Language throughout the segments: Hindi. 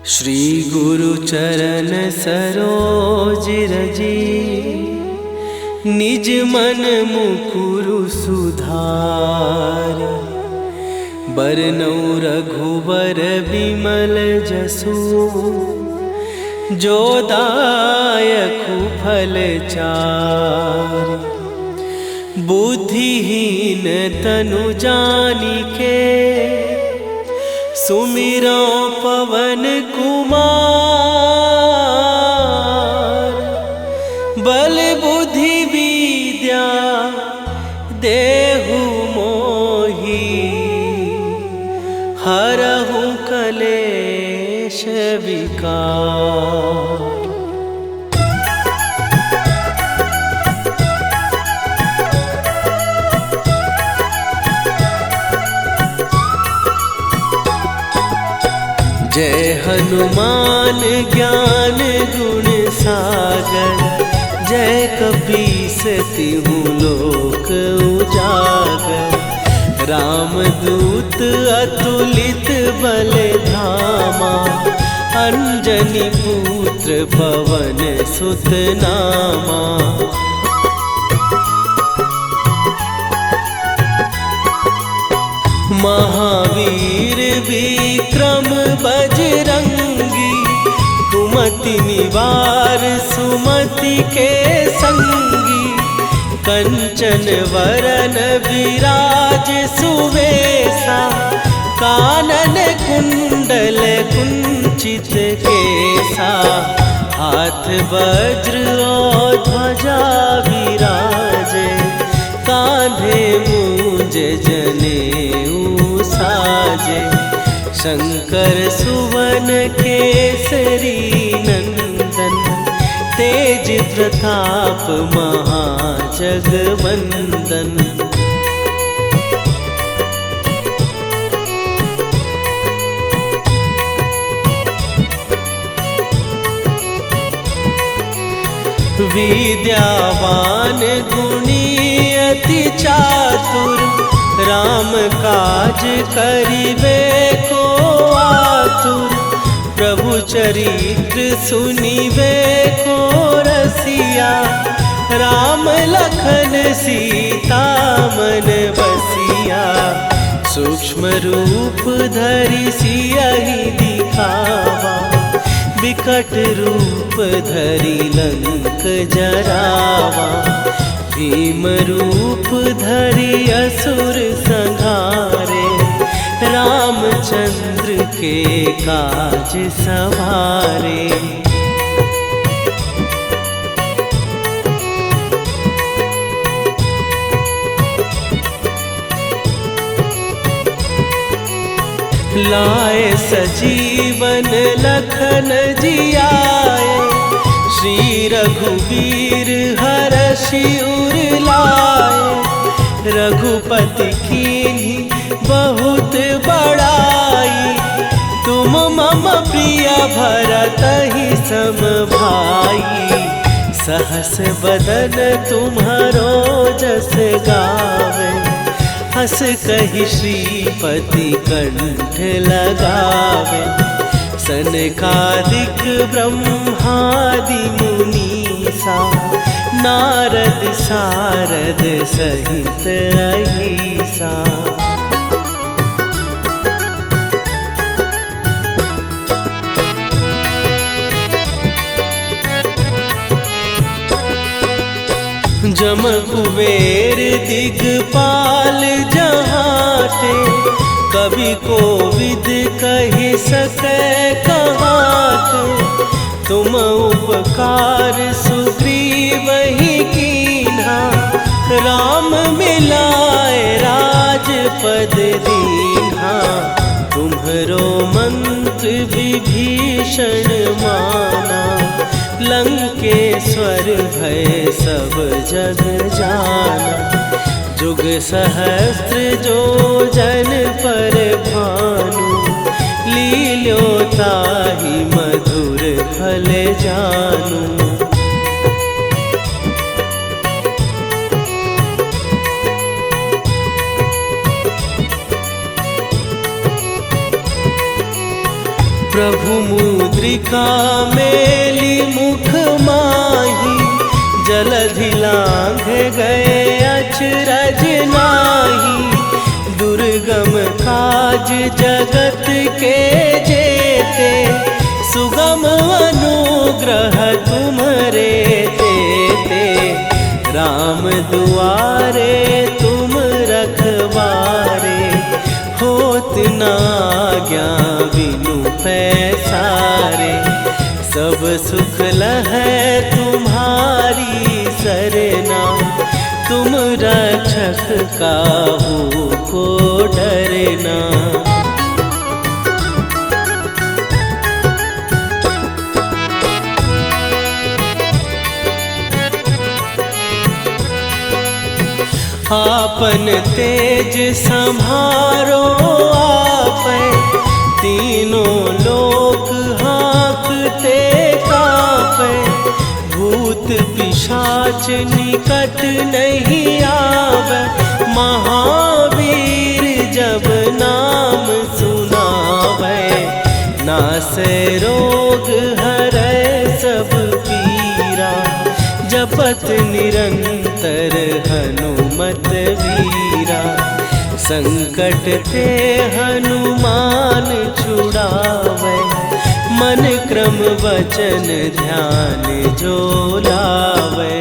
श्री गुरु चरण सरोज रजी, निज मन मुकुरु सुधार। बरनउँ रघुबर बिमल जसु, जो दायकु फल चार। बुद्धिहीन तनु जानिके, सुमिरो पवन कुमार। बल बुद्धि विद्या देहु मोहि, हरहु कलेश विकार। जय हनुमान ज्ञान गुण सागर, जय कपीस तिहुँ लोक उजागर। रामदूत अतुलित बल धामा, अंजनी पुत्र पवन सुत नामा। महावीर विक्रम बजरंगी, कुमति निवार सुमति के संगी। कंचन वरन विराज सुवेशा, कानन कुंडल कुंचित केसा। हाथ वज्र और ध्वजा विराजे, कांधे मूंज जनेऊ साजे। शंकर सुवन केसरी नंदन, तेज प्रताप महाजगवंदन। विद्यावान गुणी अति चातुर, राम काज करिबे को आतुर। प्रभु चरित्र सुनिबे को रसिया, राम लखन सीता मन बसिया। सूक्ष्म रूप धरि सियहि दिखावा, विकट रूप धरि लंक जरावा। भीम रूप धरि असुर संहारे, रामचंद्र के काज सवारे। लाए सजीवन लखन जियाए, श्री रघुवीर हरषि उर लाए। रघुपति कीन्ही बहुत बड़ाई, तुम मम प्रिय भरतहि सम भाई। सहस बदन तुम्हारो जस गावे, हस कहि श्रीपति कंठ लगावे। सनकादिक ब्रह्मादि मुनीसा, नारद सारद सहित अहिसा। जम कुबेर दिगपाल जहाते, कवि कोविद कहि सकै कहाते। तुम उपकार सुग्रीवहि कीन्हा, राम मिलाए राजपद दीन्हा। तुम्हरो मंत्र विभीषण माना, लंकेश्वर भय सब जग जाना। जुग सहस्त्र जो जन पर भानु, लील्यो ताहि मधुर फल जानू। प्रभु मुद्रिका मेली मुख माही, जलधि लांघ गए अचरज नाही। दुर्गम काज जगत के जेते, सुगम अनुग्रह तुम्हरे तेते। राम दुआरे तुम रखवारे, होत न आज्ञा बिनु पैसारे। सब सुख लहै तुम्हारी सरना, तुम रक्षक काहू को डरना। आपन तेज संभारो आपै, तीनों लोक हाँकते कांपै। भूत पिशाच निकट नहीं आवे, महावीर जब नाम सुनावे। नासै रोग हरै सब पीरा, जपत निरंतर हनुमत वीरा। संकट ते हनुमान छुड़ावे, मन क्रम वचन ध्यान जो लावे।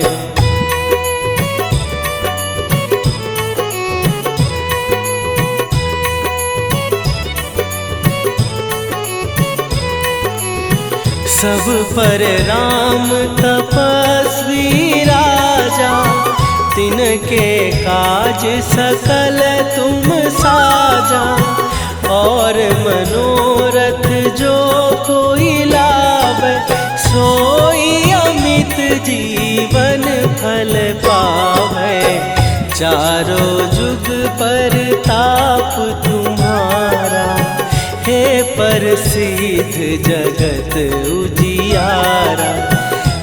सब पर राम तपस्वी राजा, तिनके काज सकल तुम साजा। और मनोरथ जो कोई लावे, सोई अमित जीवन फल पावे। चारों जुग पर ताप तुम्हारा, हे प्रसिद्ध जगत उजियारा।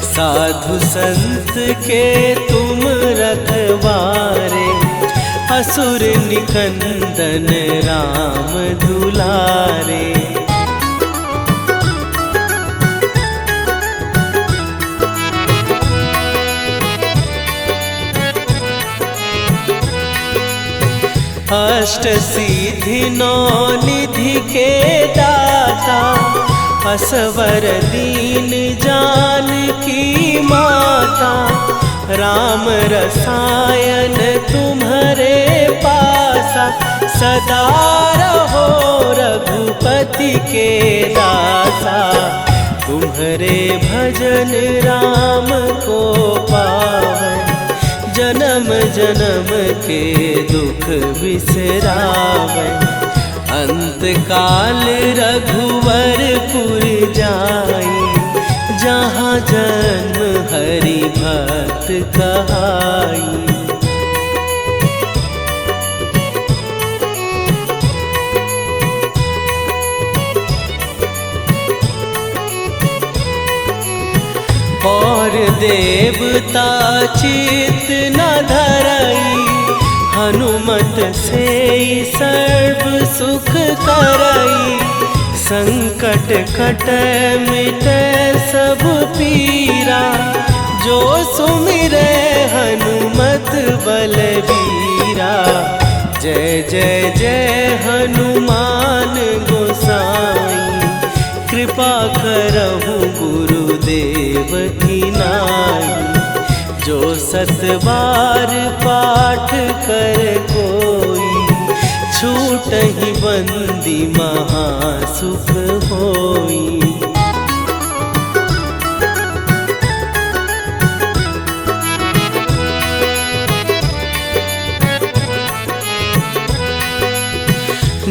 साधु संत के तुम रखवारे, असुर निकंदन राम दुलारे। अष्ट सिद्धि नौ निधि के दाता, असवर दीन जानकी माता। राम रसायन तुम्हारे पासा, सदा रहो रघुपति के दासा। तुम्हारे भजन राम को पावे, जन्म जन्म के दुख बिसरावे। अंत काल रघुवरपुर जाई, जहाँ जन्म हरि भक्त कहाई। और देवता चित न धरई, हनुमत से सर्व सुख करई। संकट कटै मिटै सब पीरा, जो सुमिरै हनुमत बलबीरा। जय जय जय हनुमान गोसाई, कृपा करहु गुरुदेव की नाई। जो सत बार पाठ कर कोई, छूटहि बंदी महासुख होई।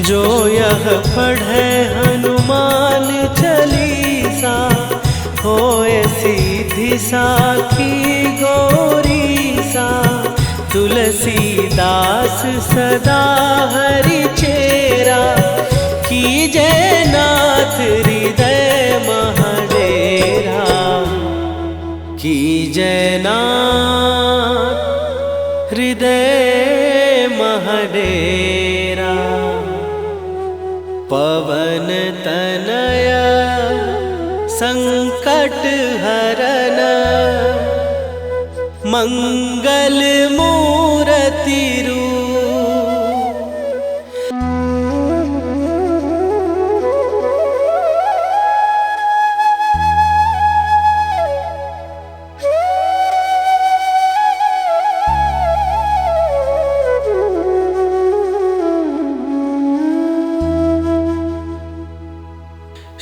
जो यह पढ़े हनुमान चालीसा, होए सीधी साखी गौरीसा। तुलसीदास सदा हरि चेरा, कीजय नाथ हृदय महडेरा। कीजय नाथ हृदय महडेरा। पवन तनया संकट हरन मंगल मूर्ति रूप।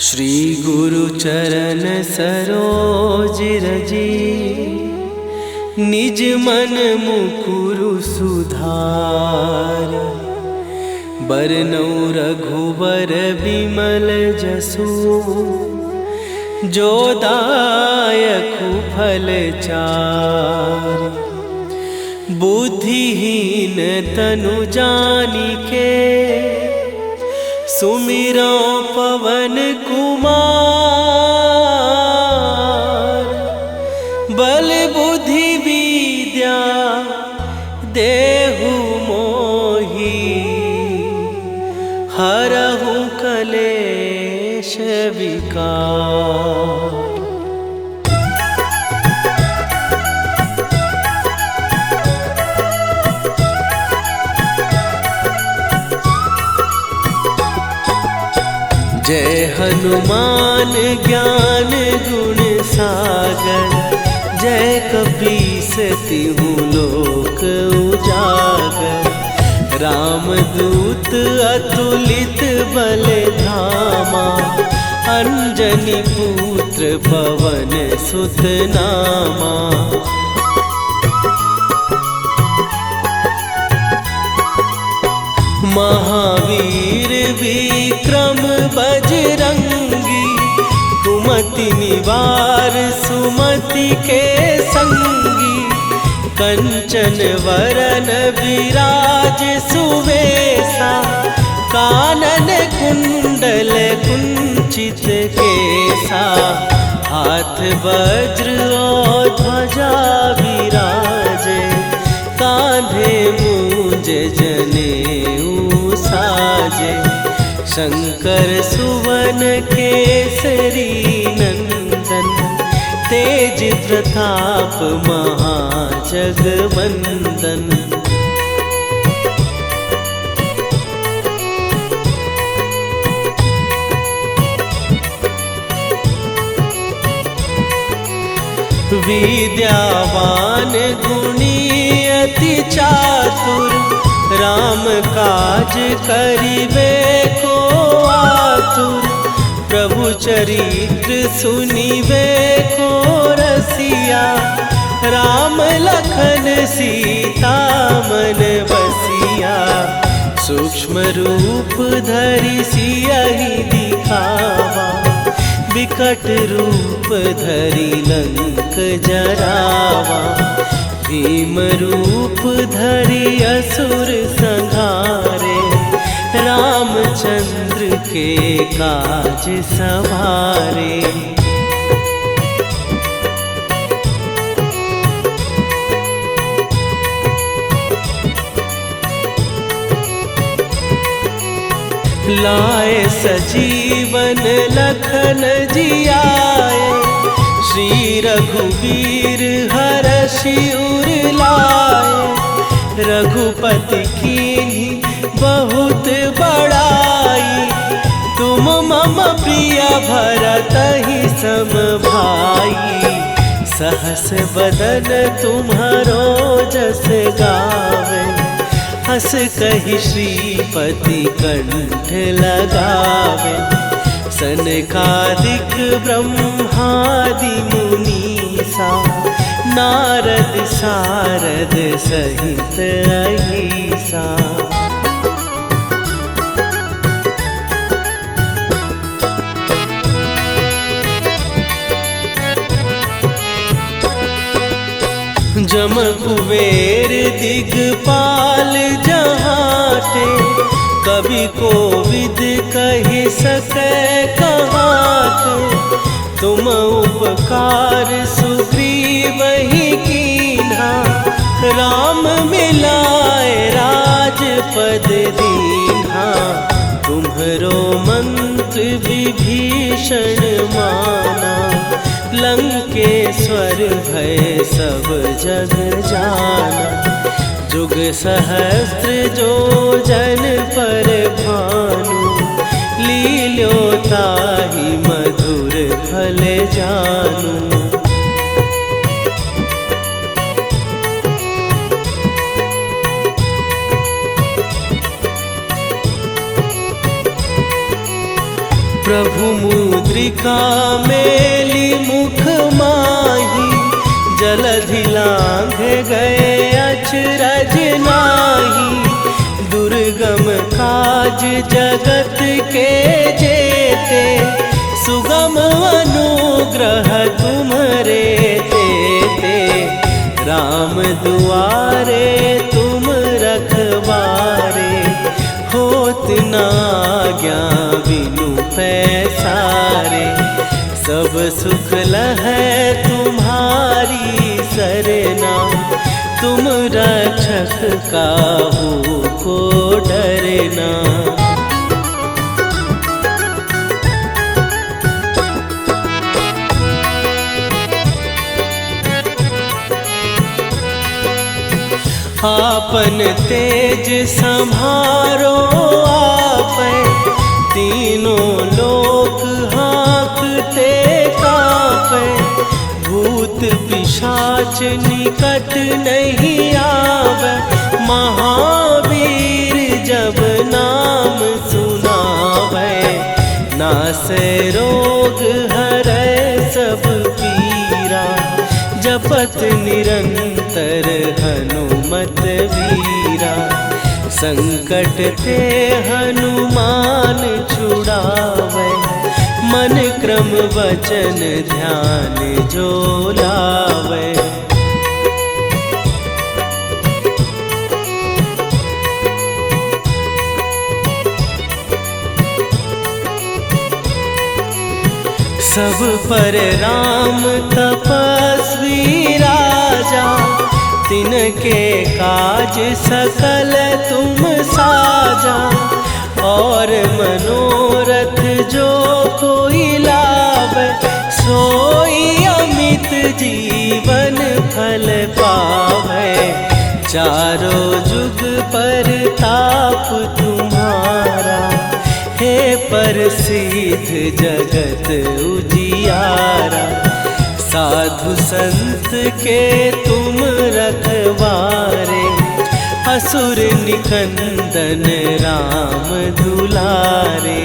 श्री गुरु चरण सरोज रजी निज मन मुकुरु सुधार। बरनौ रघुबर बिमल जसु जो दायकु फल चार। बुद्धिहीन तनु जानिके सुमिरो पवन कुमार। बल बुद्धि विद्या देहु मोहि हरहु कलेश विकार। जय हनुमान ज्ञान गुण सागर। जय कपीस तिहु लोक उजागर। रामदूत अतुलित बल धामा। अंजनी पुत्र पवन सुत नामा। महावीर विक्रम बजरंगी। कुमति निवार सुमति के संगी। कंचन वरन विराज सुवेशा। कानन कुंडल कुंचित केसा। हाथ वज्र और ध्वजा विराजे। कांधे मूंज जनेऊ साजे। शंकर सुवन केसरी नंदन। तेज प्रताप महाजगवंदन। विद्यावान गुणी अति चातुर। राम काज करिबे को आतुर। प्रभु चरित्र सुनिबे को रसिया। राम लखन सीता मन बसिया। सूक्ष्म रूप धरि सियहि दिखावा। विकट रूप धरि लंक जरावा। भीम रूप धरि असुर संहारे। रामचंद्र के काज सवारे। लाए सजीवन लखन जियाए। श्री रघुवीर हरषि उर लाए। रघुपति कीन्ही बहुत बड़ाई। तुम मम प्रिय भरतहि सम भाई। सहस बदन तुम्हारो जस गावे। हस कहि श्रीपति कंठ लगावे। सनकादिक ब्रह्मादि मुनीसा। नारद सारद सहित अहिसा। जम कुबेर दिगपाल जहाते। कवि कोविद कहि सकै कहाते। तुम उपकार सुग्रीवहि कीन्हा। राम मिलाए राजपद दीन्हा। तुम्हरो विभीषण माना, लंकेश्वर भय सब जग जाना। जुग सहस्त्र जो जन पर भानु, लील्यो ताहि मधुर फल जानू। प्रभु मुद्रिका मेली मुख माही, जलधि लांघ गए अचरज नाही। दुर्गम काज जगत के जेते, सुगम अनुग्रह तुम्हरे तेते। राम दुआरे तुम रखवारे, होत न आज्ञा बिनु पैसारे। सब सुख लहै तुम्हारी सरना, तुम रक्षक काहू को डरना। आपन तेज संभारो आपै, तीनों लोक हाँकते कांपै। भूत पिशाच निकट नहीं आवे, महावीर जब नाम सुनावे। नासै रोग हरै सब पीरा, जपत निरंतर हनुमत वीरा। संकट ते हनुमान छुड़ावे, मन क्रम वचन ध्यान जो लावे। सब पर राम तपस्वी राजा, तिनके काज सकल तुम साजा। और मनोरथ जो कोई लावे, सोई अमित जीवन फल पावे। चारों जुग पर ताप तुम्हारा, हे प्रसिद्ध जगत उजियारा। साधु संत के तुम रखवारे, असुर निकंदन राम दुलारे।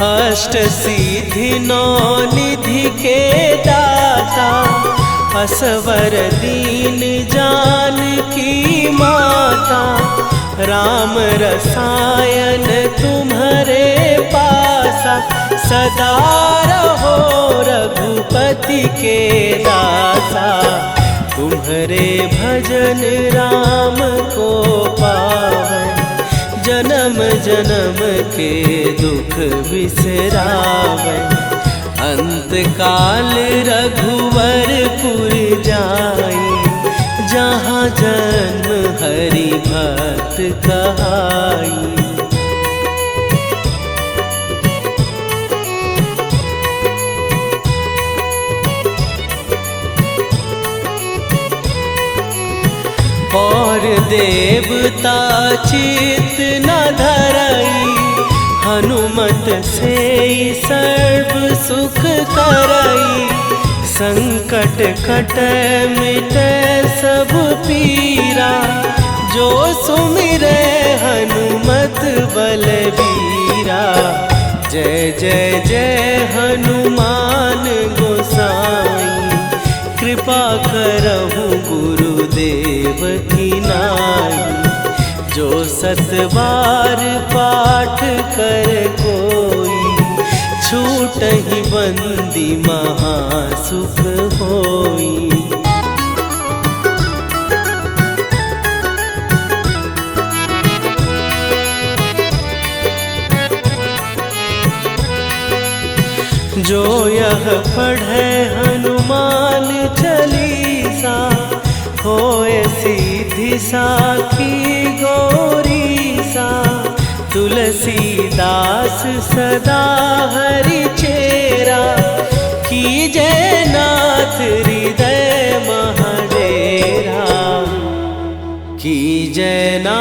अष्ट सिद्धि नौ निधि के दाता, असवर दीन जानकी माता। राम रसायन तुम्हारे पासा, सदा रहो रघुपति के दासा। तुम्हारे भजन राम को पावै, जन्म जन्म के दुख बिसरावे। अंत काल रघुवरपुर जाई, जहाँ जन्म हरि भक्त कहाई। और देवता चित न धरई, हनुमत से सर्व सुख करई। संकट कटै मिटै सब पीरा, जो सुमिरै हनुमत बलबीरा। जय जय जय हनुमान गोसाई, कृपा करहु गुरुदेव की नाई। जो सत बार पाठ कर कोई, छूटहि बंदी महासुख होई। जो यह पढ़े हनुमान रिद्धि साखी गौरी सा, तुलसीदास सदा हरि चेरा, की जयनाथ हृदय महडेरा, की जयनाथ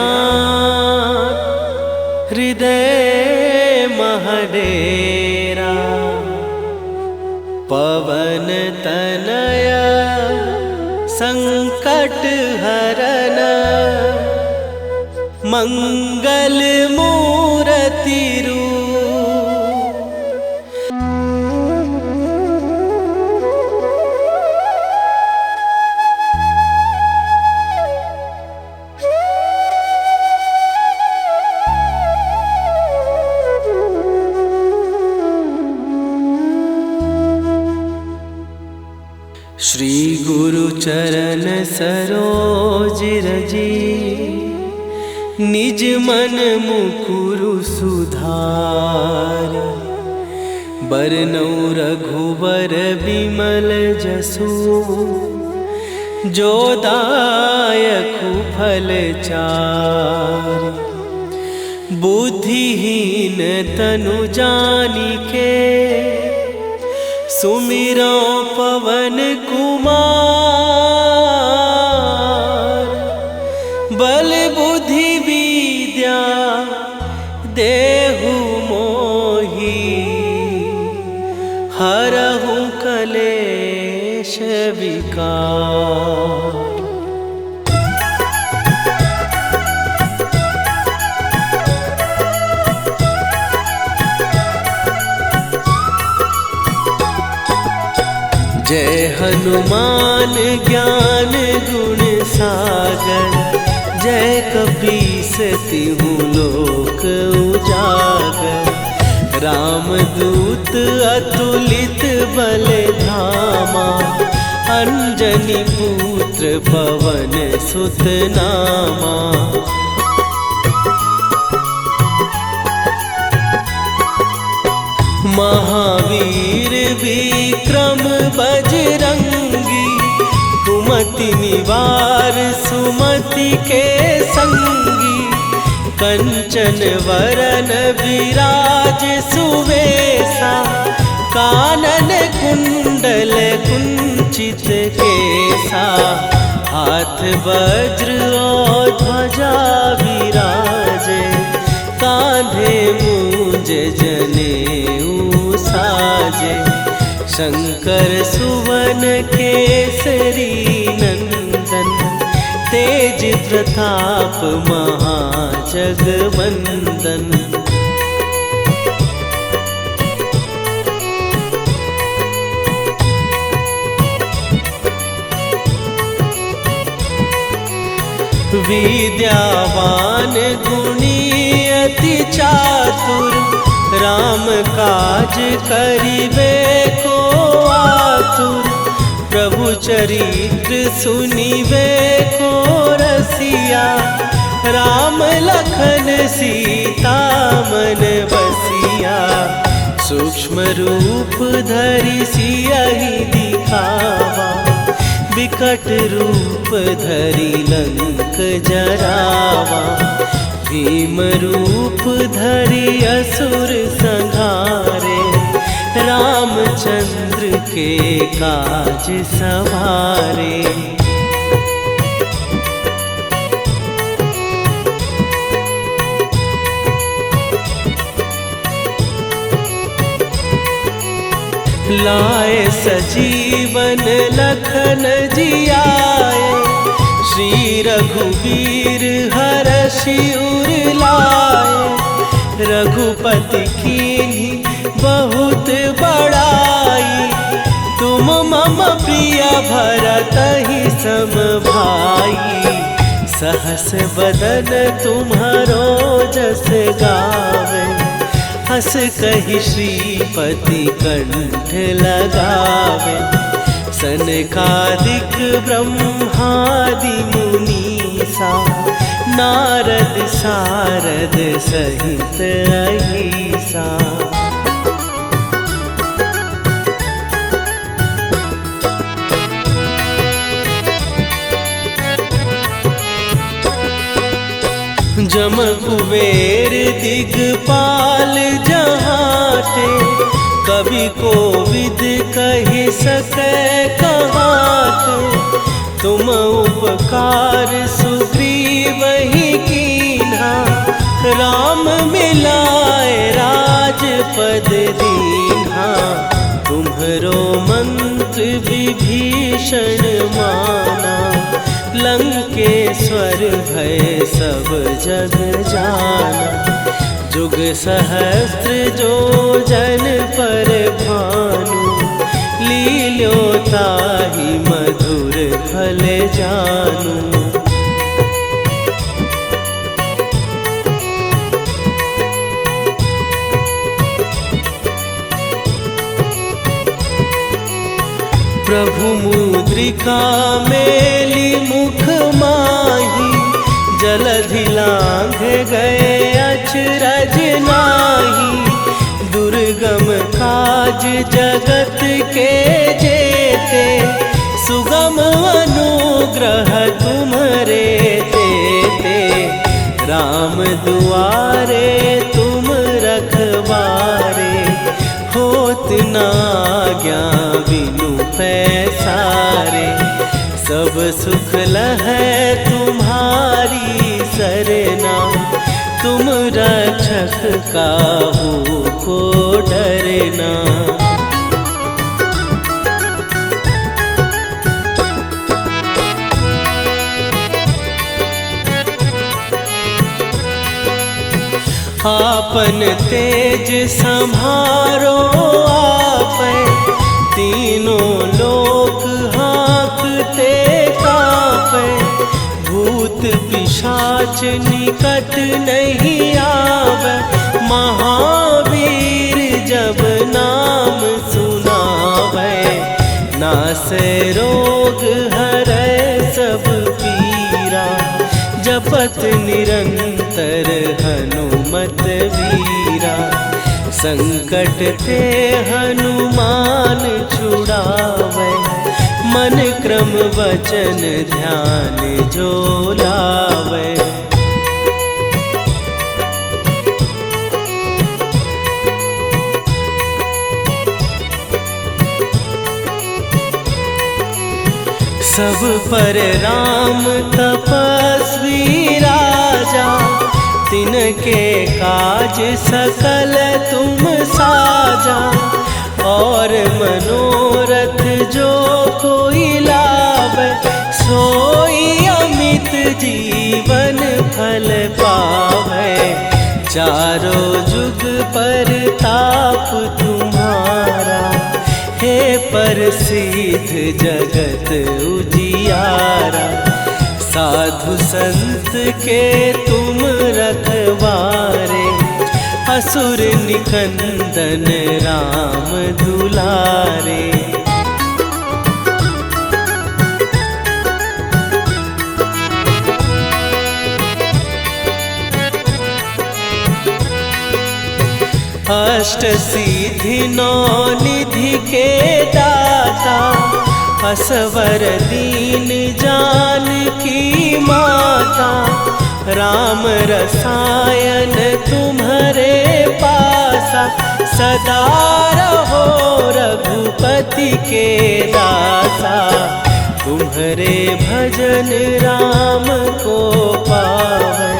हृदय महडेरा। पवन तनया संकट हरन, मंगल मूर्ति रूप। श्री गुरु चरण सरोज रजी, निज मन मुकुरु सुधार। बरनौ रघुबर बिमल जसु, जो दायकु फल चार। बुद्धिहीन तनु जानिके, सुमिरो पवन कुमार। बल बुद्धि विद्या देहु मोहि, हरहु कलेश विकार। जय हनुमान ज्ञान गुण सागर, जय कपीस तिहु लोक उजागर। रामदूत अतुलित बल धामा, अंजनी पुत्र पवन सुत नामा। महावीर विक्रम बजरंगी, कुमति निवार सुमति के संगी। कंचन वरन विराज सुवेशा, कानन कुंडल कुंचित केसा। हाथ वज्र और ध्वजा विराजे, कांधे मूंज जनेऊ साजे। शंकर सुवन केसरी नंदन, तेज प्रताप महाजगवंदन। विद्यावान गुणी अति चातुर, राम काज करिबे को आतुर। प्रभु चरित्र सुनिबे को रसिया, राम लखन सीता मन बसिया। सूक्ष्म रूप धरि सियहि दिखावा, विकट रूप धरि लंक जरावा। भीम रूप धरि असुर संहारे, रामचंद्र के काज सवारे। लाए सजीवन लखन जियाए, श्री रघुवीर हरषि उर लाए। रघुपति कीन्ही बहुत बड़ाई, तुम मम प्रिय भरतहि सम भाई। सहस बदन तुम्हारो जस गावे, हस कहि श्रीपति कंठ लगावे। सनकादिक ब्रह्मादि मुनीसा, नारद सारद सहित अहिसा। जम कुबेर दिगपाल जहाते, कवि कोविद कहि सकै कहाते। तुम उपकार सुग्रीवहि कीन्हा, राम मिलाए राजपद दीन्हा। तुम्हरो मंत्र विभीषण माना, लंकेश्वर भय सब जग जाना। जुग सहस्त्र जो जन पर भानु, लील्यो ताहि मधुर फल जानू। प्रभु मुद्रिका मेली मुख माही, जलधि लांघ गए अचरज नाही। दुर्गम काज जगत के जेते, सुगम अनुग्रह तुम्हरे तेते। राम दुआरे तुम रखवारे, होत न आज्ञा बिनु पैसारे। सब सुख लहै तुम्हारी सरना, तुम रक्षक काहू को डरना। आपन तेज सम्हारो आपै, तीनों लोक हाँकते काँपै। भूत पिशाच निकट नहीं आवे, महावीर जब नाम सुनावे। नासै रोग हरै सब पीरा, जपत निरंतर हनुमत वीरा। संकट ते हनुमान छुड़ावे, मन क्रम वचन ध्यान जो लावे। सब पर राम तपस्वी राजा, तिनके काज सकल तुम साजा। और मनोरथ जो कोई लावे, सोई अमित जीवन फल पावे। चारों जुग पर ताप तुम्हारा, हे प्रसिद्ध जगत उजियारा। साधु संत के तुम रखवारे, असुर निकंदन राम दुलारे। अष्ट सिद्धि नौ निधि के दाता, असवर दीन जानकी माता। राम रसायन तुम्हारे पासा, सदा रहो रघुपति के दासा। तुम्हारे भजन राम को पावै,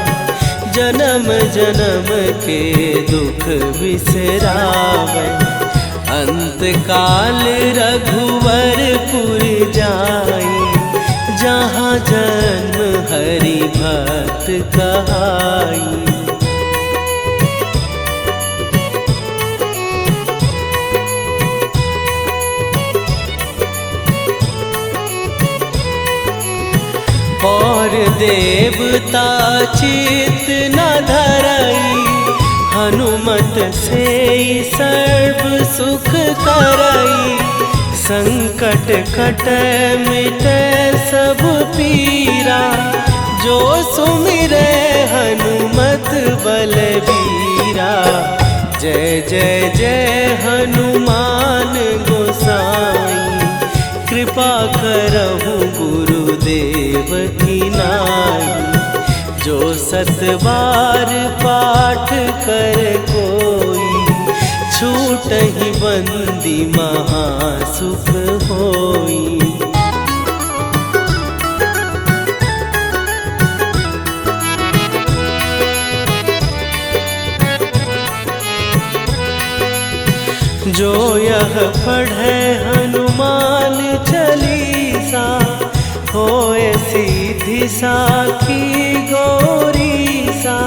जन्म जन्म के दुख बिसरावै। अंत काल रघुवरपुर जाई, जहाँ जन्म हरि भक्त कहाई। और देवता चित न धरई, हनुमत से सर्व सुख करई। संकट कटै मिटै सब पीरा, जो सुमिरै हनुमत बलबीरा। जय जय जय हनुमान गोसाई, कृपा करहु गुरुदेव की नाई। जो 7 बार पाठ कर कोई, छूटहि बंदी महासुख होई। जो यह पढ़े हनुमान चालीसा, होए सीधी साखी गौरीसा।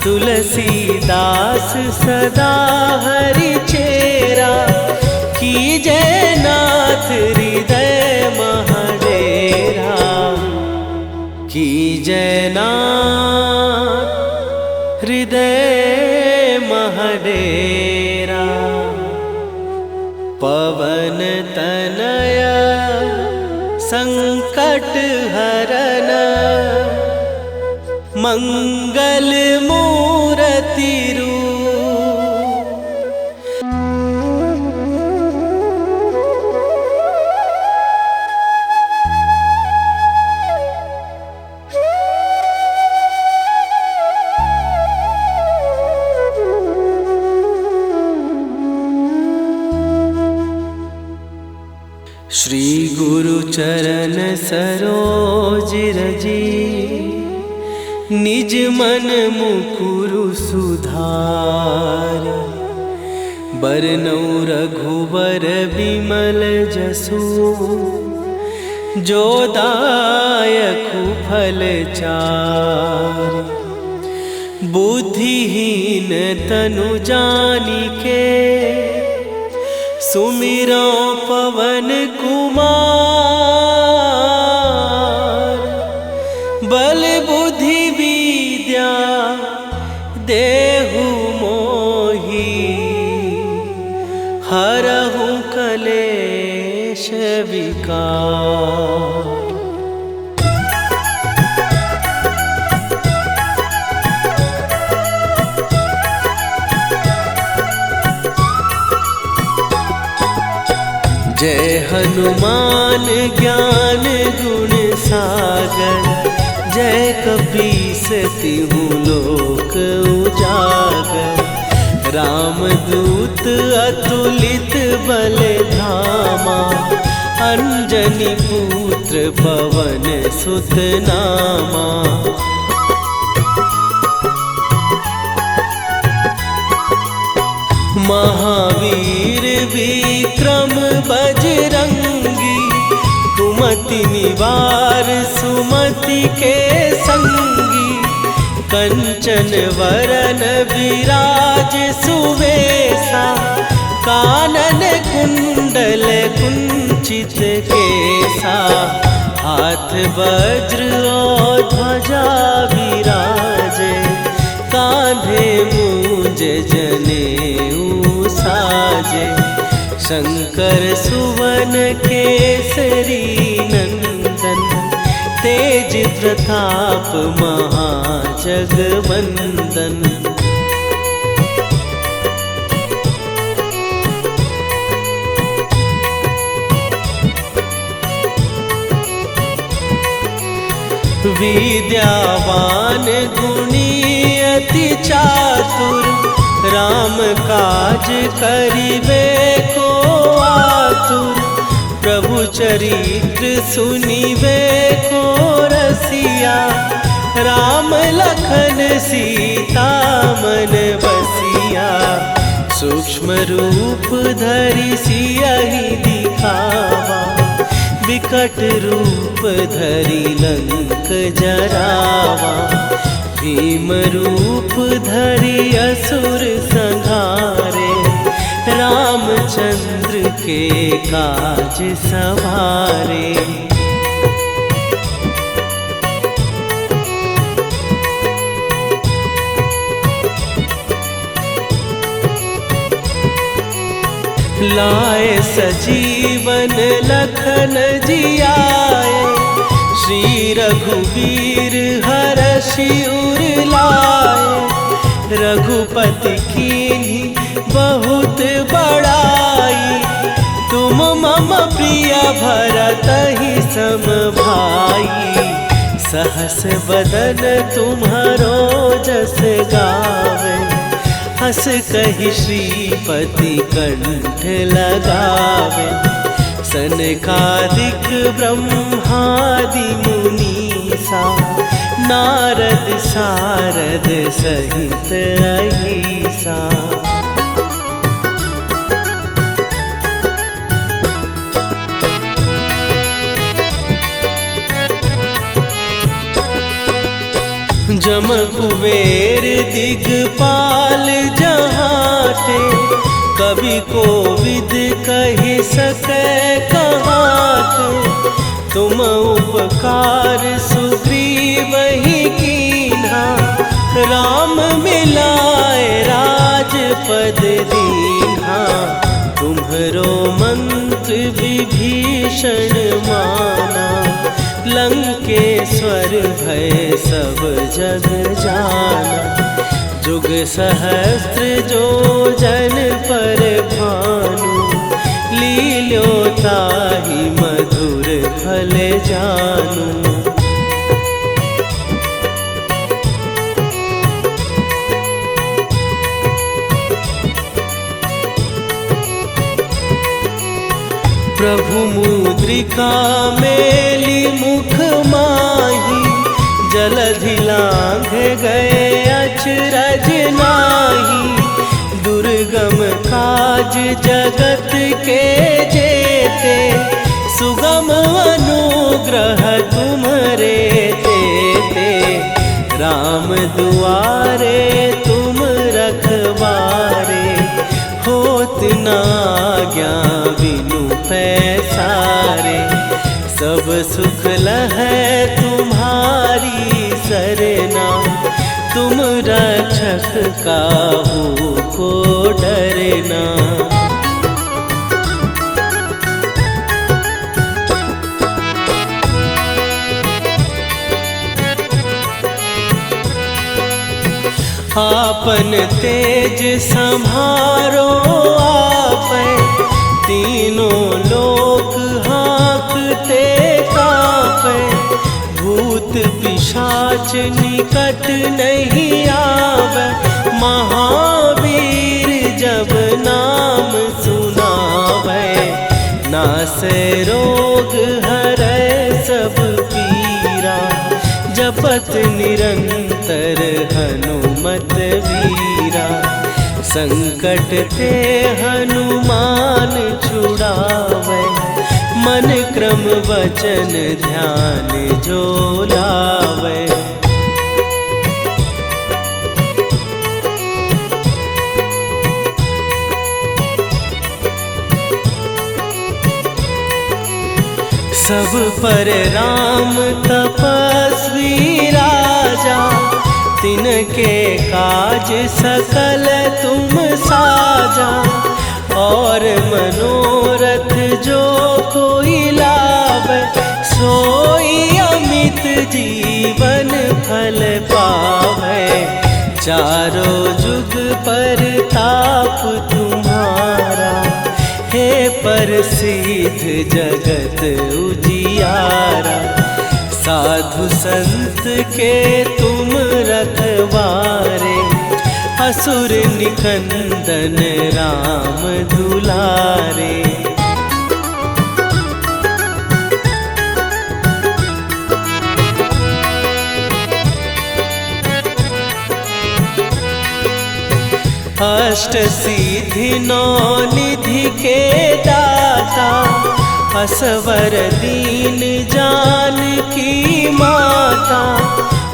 तुलसीदास सदा हरि चेरा, कीजय नाथ हृदय महडेरा। कीजय नाथ हृदय महडेरा। पवन तनया संकट हरन, मंगल मूर्ति रूप। श्री गुरु चरण सरोज रजी, निज मन मुकुरु सुधार। बरनौ रघुबर बिमल जसु, जो दायकु फल चार। बुद्धिहीन तनु जानिके, सुमिरो पवन कुमार। बल बुद्धि विद्या देहु मोहि, हरहु कलेश विकार। जय हनुमान ज्ञान गुण सागर, जय कपीस तिहु लोक उजागर। रामदूत अतुलित बल धामा, अंजनी पुत्र पवन सुत नामा। महावीर विक्रम बजरंगी, कुमति निवार सुमति के संगी। कंचन वरन विराज सुवेशा, कानन कुंडल कुंचित केसा। हाथ वज्र और ध्वजा विराजे, कांधे मूंज जनेऊ साजे। शंकर सुवन केसरी नंदन, तेज प्रताप महाजगवंदन। विद्यावान गुणी अति चातुर, राम काज करिबे को आतुर। प्रभु चरित्र सुनिबे को रसिया, राम लखन सीता मन बसिया। सूक्ष्म रूप धरि सियहि दिखावा, विकट रूप धरि लंक जरावा। भीम रूप धरि असुर संहारे, रामचंद्र के काज सवारे। लाए सजीवन लखन जियाए, श्री रघुवीर हरषि उर लाए। रघुपति कीन्ही बहुत बड़ाई, तुम मम प्रिय भरतहि सम भाई। सहस बदन तुम्हारो जस गावे, हस कहि श्रीपति कंठ लगावे। सनकादिक ब्रह्मादि मुनीसा, नारद सारद सहित अहिसा। जम कुबेर दिगपाल जहाँ थे, कवि कोविद कहि सकै कहाते। तुम उपकार सुग्रीव ही कीन्हा, राम मिलाए राजपद दीन्हा। तुम्हरो मंत्र विभीषण माना, लंकेश्वर भय सब जग जाना। जुग सहस्त्र जो जन पर भानु, लील्यो ताहि मधुर फल जानू। प्रभु मुद्रिका मेली मुख माही, जलधि लांघ गए अचरज नाही। दुर्गम काज जगत के जेते, सुगम अनुग्रह तुम्हरे तेते। राम दुआरे तुम रखवारे, होत न आज्ञा बिनु पैसारे। सब सुख लहै तुम्हारी सरना, तुम रक्षक काहू को डरना। आपन तेज सम्हारो आपै, तीनों लोक हाँकते कांपै। भूत पिशाच निकट नहीं आवे, महावीर जब नाम सुनावे। नासै रोग हरै सब पीरा, जपत निरंतर हनुमत वीरा। संकट ते हनुमान छुड़ावे, मन क्रम वचन ध्यान जो लावे। सब पर राम तपस्वी राजा, तिनके काज सकल तुम साजा। और मनोरथ जो कोई लावे, सोई अमित जीवन फल पावे। चारों जुग पर ताप तुम्हारा, हे प्रसिद्ध जगत उजियारा। साधु संत के तुम रखवारे, असुर निकंदन राम दुलारे। अष्ट सिद्धि नौ निधि के दाता, असवर दीन जानकी माता।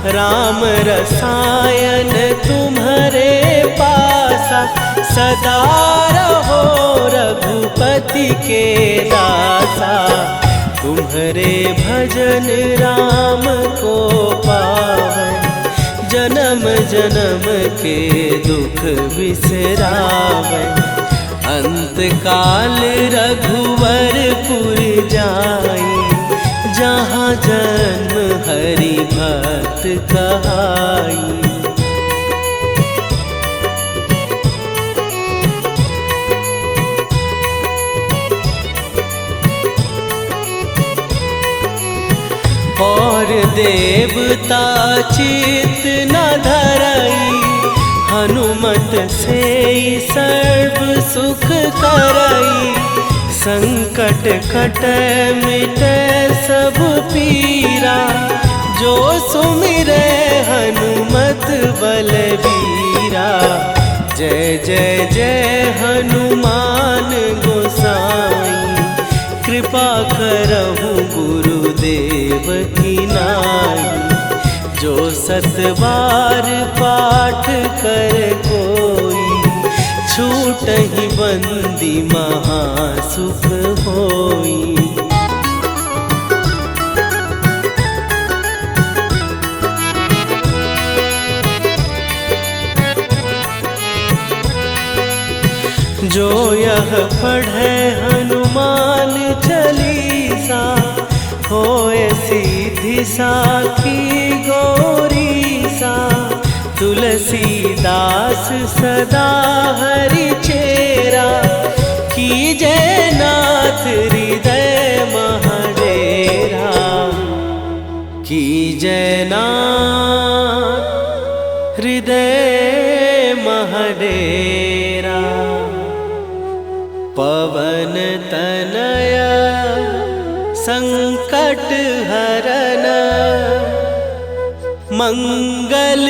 राम रसायन तुम्हारे पासा, सदा रहो रघुपति के दासा। तुम्हारे भजन राम को पावै, जन्म जन्म के दुख बिसरावे। अंत काल रघुवरपुर जाई, जहाँ जन्म हरि भक्त कहाई। और देवता चित न धरई, हनुमत से सर्व सुख करई। संकट कटै मिटै सब पीरा, जो सुमिरै हनुमत बलबीरा। जय जय जय हनुमान गोसाई, कृपा करहु गुरुदेव की नाई। जो सत बार पाठ कर कोई, छूटहि बंदी महासुख होई। जो यह पढ़े हनुमान चालीसा, होए सीधी साखी गौरीसा। तुलसीदास सदा हरि चेरा, कीजै नाथ हृदय महडेरा। कीजै नाथ हृदय महडेरा। पवन तनया संकट हरन, मंगल।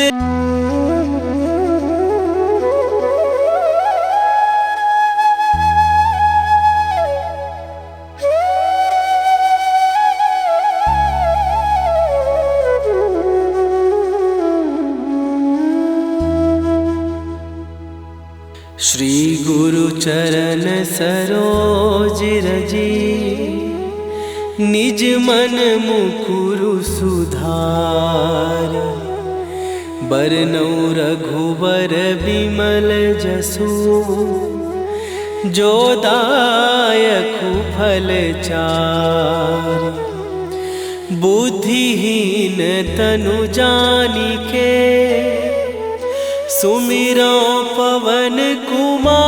श्री गुरु चरण सरोज रजी, निज मन मुकुरु सुधार। बरनउँ रघुबर बिमल जसु, जो दायकु फल चार। बुद्धिहीन तनु जानिके, सुमिरो पवन कुमार।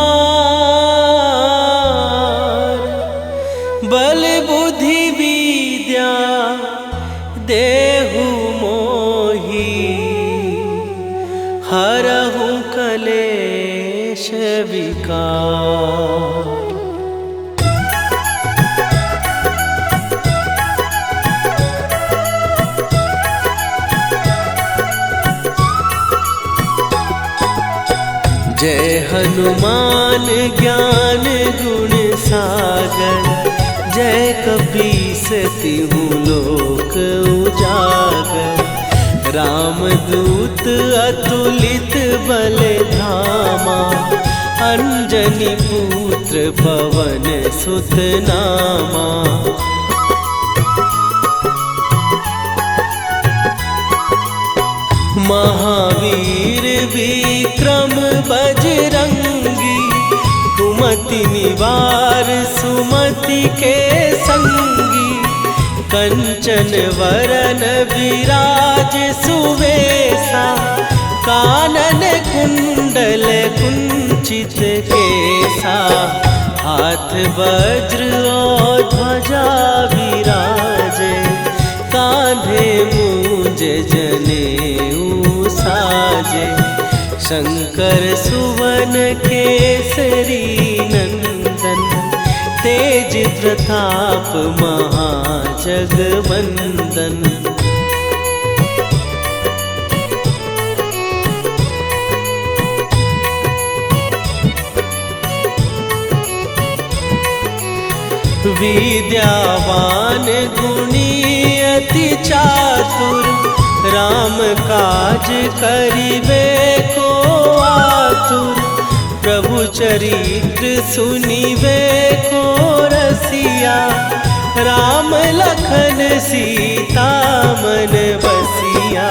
बल बुद्धि विद्या देहु मोहि, हरहु कलेश विकार। जय हनुमान ज्ञान गुण सागर, जय कपीस तिहु लोक उजागर। रामदूत अतुलित बल धामा, अंजनी पुत्र पवन सुत नामा। महावीर विक्रम बजरंगी, कुमति निवार सुमति के संगी। कंचन वरन विराज सुवेशा, कानन कुंडल कुंचित केसा। हाथ वज्र और ध्वजा विराजे, कांधे मूंज जनेऊ साजे। शंकर सुवन केसरी नंदन, तेज प्रताप महाजगवंदन। विद्यावान गुणी अति चातुर, राम काज करिबे को आतुर। प्रभु चरित्र सुनिबे को रसिया, राम लखन सीता मन बसिया।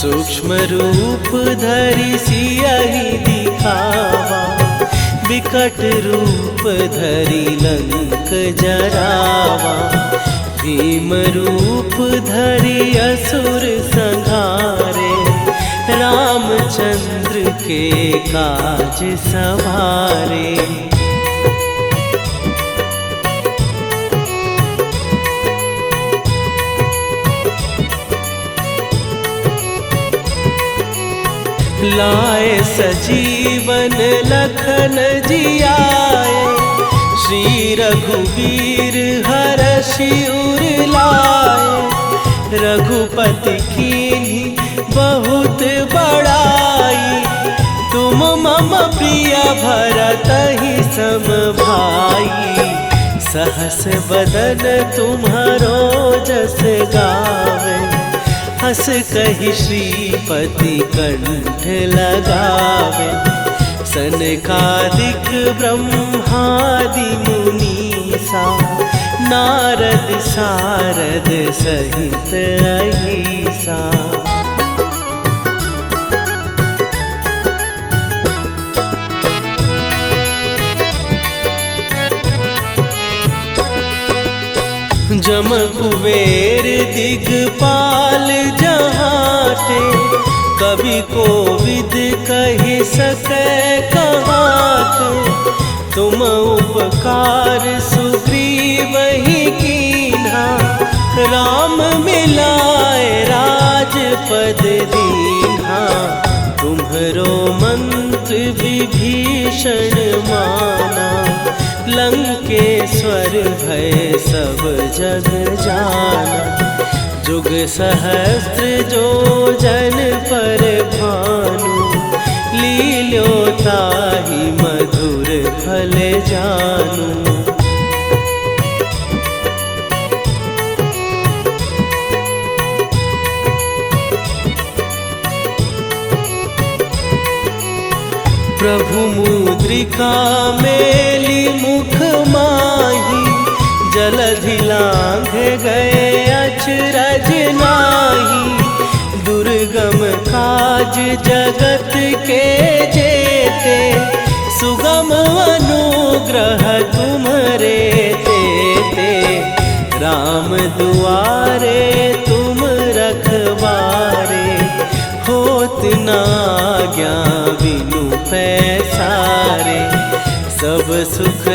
सूक्ष्म रूप धरि सियहि दिखावा, विकट रूप धरि लंक जरावा। भीम रूप धरि असुर संहारे, रामचंद्र के काज सवारे। लाए सजीवन लखन जियाए, श्री रघुवीर हरषि उर लाए। रघुपति कीन्ही बहुत बड़ाई, तुम मम प्रिय भरतहि सम भाई। सहस बदन तुम्हारो जस गावे, हस कहि श्रीपति कंठ लगावे। सनकादिक ब्रह्मादि मुनीसा, नारद सारद सहित अहिसा। जम कुबेर दिगपाल जहाते, कवि कोविद कहि सकै कहाते। तुम उपकार सुग्रीवहि कीन्हा, राम मिलाए राजपद दीन्हा। तुम्हरो मंत्र विभीषण माना, लंकेश्वर भय सब जग जाना। जुग सहस्त्र जो जन पर भानु, लील्यो ताहि मधुर फल जानू। प्रभु मुद्रिका मेली मुख माही, जलधि लांघ गए अचरज नाही। दुर्गम काज जगत के जेते, सुगम अनुग्रह तुम्हरे तेते। राम दुआरे तुम रखवारे, होत न आज्ञा बिनु पैसारे। सब सुख